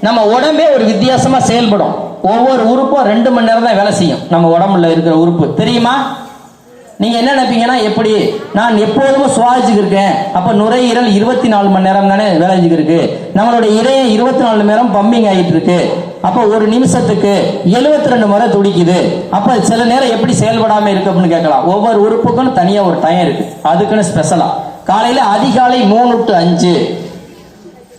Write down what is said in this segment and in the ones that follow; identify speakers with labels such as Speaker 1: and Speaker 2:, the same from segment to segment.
Speaker 1: நம்ம உடம்பே ஒரு வித்தியாசமா செயல்படும். ஒவ்வொரு உறுப்பும் 2 மணி நேரம் தான் வேலை செய்யும். நம்ம உடம்புல இருக்கிற உறுப்பு தெரியுமா? நீங்க என்ன நினைப்பீங்கன்னா, எப்படி நான் எப்போதும் சுவாசிச்சுக்கு இருக்கேன், அப்ப நுரையீரல் 24 மணி நேரம் தானே வேலை செஞ்சுக்கு இருக்கு. நம்மளுடைய இதயம் 24 மணி நேரம் பம்பிங் ஆகிட்டு இருக்கு. அப்ப ஒரு நிமிஷத்துக்கு 72 முறை துடிக்குது. அப்ப சில நேரம் எப்படி செயல்படாம இருக்கு அப்படின்னு கேட்கலாம். ஒவ்வொரு உறுப்புக்கும் தனியா ஒரு டைம் இருக்கு, அதுக்குன்னு ஸ்பெஷலா. காலையில அதிகாலை 3 to 5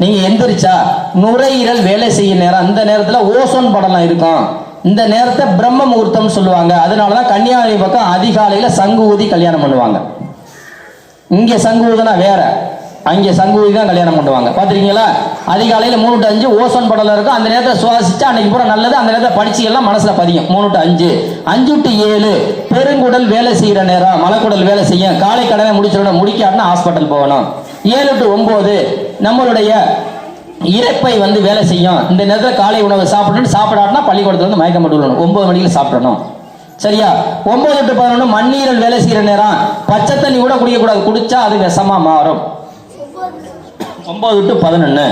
Speaker 1: நீங்க எந்திரிச்சா நுரையீரல் வேலை செய்ய நேரம். அந்த நேரத்துல ஓசோன் படலம் இருக்கும். இந்த நேரத்தை பிரம்ம முகூர்த்தம் சொல்லுவாங்க. அதனாலதான் கன்னியாகுமரி பக்கம் அதிகாலையில சங்கு ஊதி கல்யாணம் பண்ணுவாங்க. இங்க சங்கு ஊதுனா வேற, அங்கே சங்கு ஊதி தான் கல்யாணம் பண்ணுவாங்க. பாத்திருக்கீங்களா? அதிகாலையில 3 to 5 ஓசோன் படலம் இருக்கும். அந்த நேரத்தை சுவாசிச்சா அன்னைக்கு பூரா நல்லது. அந்த நேரத்தை படிச்சு எல்லாம் மனசுல பதியும். 3 to 5 5 to 7 பெருங்குடல் வேலை செய்யற நேரம், மலக்குடல் வேலை செய்யும். காலை கடனை முடிச்சோட முடிக்காட்டினா ஹாஸ்பிட்டல் போகணும். 7 to 9 நம்மளுடைய இறைப்பை வேலை செய்யும். இந்த நேரத்தில் காலை உணவு சாப்பிடாட்டினா பள்ளிக்கூடத்துல மயக்கம் போட்டு விடணும். 9 மணிக்கு சாப்பிடணும். சரியா? 9 to 11 மண்ணீரல் வேலை செய்யற நேரம். பச்சை தண்ணி கூட குடிக்கக்கூடாது, குடிச்சா அது விஷமா மாறும். 9 to 11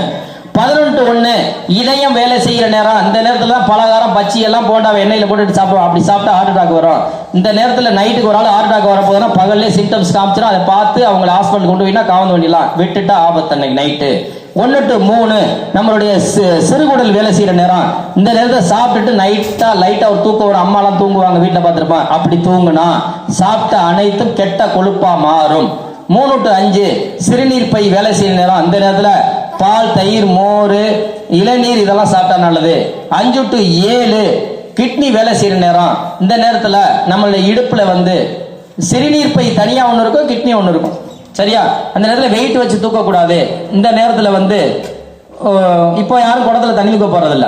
Speaker 1: 11 to 1 இதயம் வேலை செய்யற நேரம். இந்த நேரத்துல தான் பலகாரம் பச்சி எல்லாம் போண்டாவை எண்ணெயில போட்டுட்டு சாப்பிடுவோம். அப்படி சாப்பிட்டா ஹார்ட் அட்டாக் வரும். இந்த நேரத்துல நைட்டுக்கு ஒரு ஆள் ஹார்ட் அட்டாக் வர போதுன்னா பகல்லே சிம்டம்ஸ் காமிச்சிடும். அதை பார்த்து அவங்களை ஹாஸ்பிட்டல் கொண்டு போயினா காவந்து வேண்டிடலாம், விட்டுட்டா ஆபத்து. அன்னைக்கு நைட்டு 1 to 3 நம்மளுடைய சிறுகுடல் வேலை செய்யற நேரம். இந்த நேரத்தை சாப்பிட்டுட்டு லைட்டா ஒரு தூக்கம் ஒரு அம்மாலாம் தூங்குவாங்க, வீட்டில் பார்த்துருப்பான். அப்படி தூங்குனா சாப்பிட்ட அனைத்தும் கெட்ட கொழுப்பா மாறும். 3 to 5 சிறுநீர் பை வேலை செய்யற நேரம். அந்த நேரத்துல பால், தயிர், மோர், இளநீர் இதெல்லாம் சாப்பிட்டா நல்லது. 5 to 7 கிட்னி வேலை செய்யற நேரம். இந்த நேரத்துல நம்மளுடைய இடுப்புல சிறுநீர் பை தனியா ஒண்ணு இருக்கும், கிட்னி ஒண்ணு இருக்கும். சரியா? அந்த நேரத்தில் வெயிட் வச்சு தூக்கக்கூடாது. இந்த நேரத்தில் இப்போ யாரும் குடத்துல தண்ணி தூக்க போறதில்ல,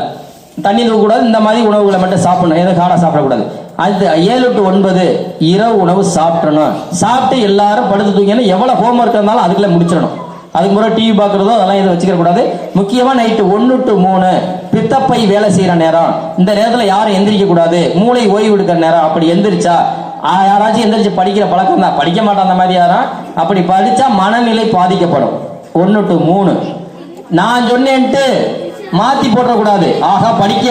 Speaker 1: தண்ணி தூக்கக்கூடாது. இந்த மாதிரி உணவுகளை மட்டும் சாப்பிடணும், எதுவும் காரம் சாப்பிடக்கூடாது. அது 7 to 9 இரவு உணவு சாப்பிடணும். சாப்பிட்டு எல்லாரும் படுத்து தூங்கினா எவ்வளவு ஹோம் ஒர்க் இருந்தாலும் அதுக்குள்ள முடிச்சிடணும். அதுக்கு முறை டிவி பார்க்கறதோ அதெல்லாம் எதுவும் வச்சுக்க கூடாது. முக்கியமா நைட்டு 1 to 3 பித்தப்பை வேலை செய்யற நேரம். இந்த நேரத்தில் யாரும் எந்திரிக்க கூடாது, மூளை ஓய்வு எடுக்கிற நேரம். அப்படி எந்திரிச்சா யாராச்சும் எந்திரிச்சு படிக்கிற பழக்கம் தான், படிக்க மாட்டான் அந்த மாதிரி யாரும். அப்படி படிச்சா மனநிலை பாதிக்கப்படும். 1 to 3 நான் சொன்னேன்ட்டு மாத்தி போட்டக்கூடாது. ஆகா படிக்க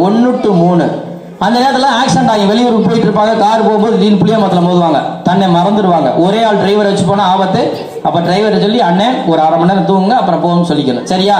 Speaker 1: 1 to 3 அந்த நேரத்தில் ஆக்சிடென்ட் ஆகி வெளியூருக்கு போயிட்டு இருப்பாங்க. கார் போகும்போது திடீர்னு புளிய மரத்தில் மோதுவாங்க, தன்னை மறந்துடுவாங்க. ஒரே ஆள் டிரைவரை வச்சு போனா ஆபத்து. அப்ப டிரைவரை சொல்லி அண்ணன் ஒரு 1/2 மணி நேரம் தூங்குங்க, அப்புறம் போகணும்னு சொல்லிக்கணும். சரியா?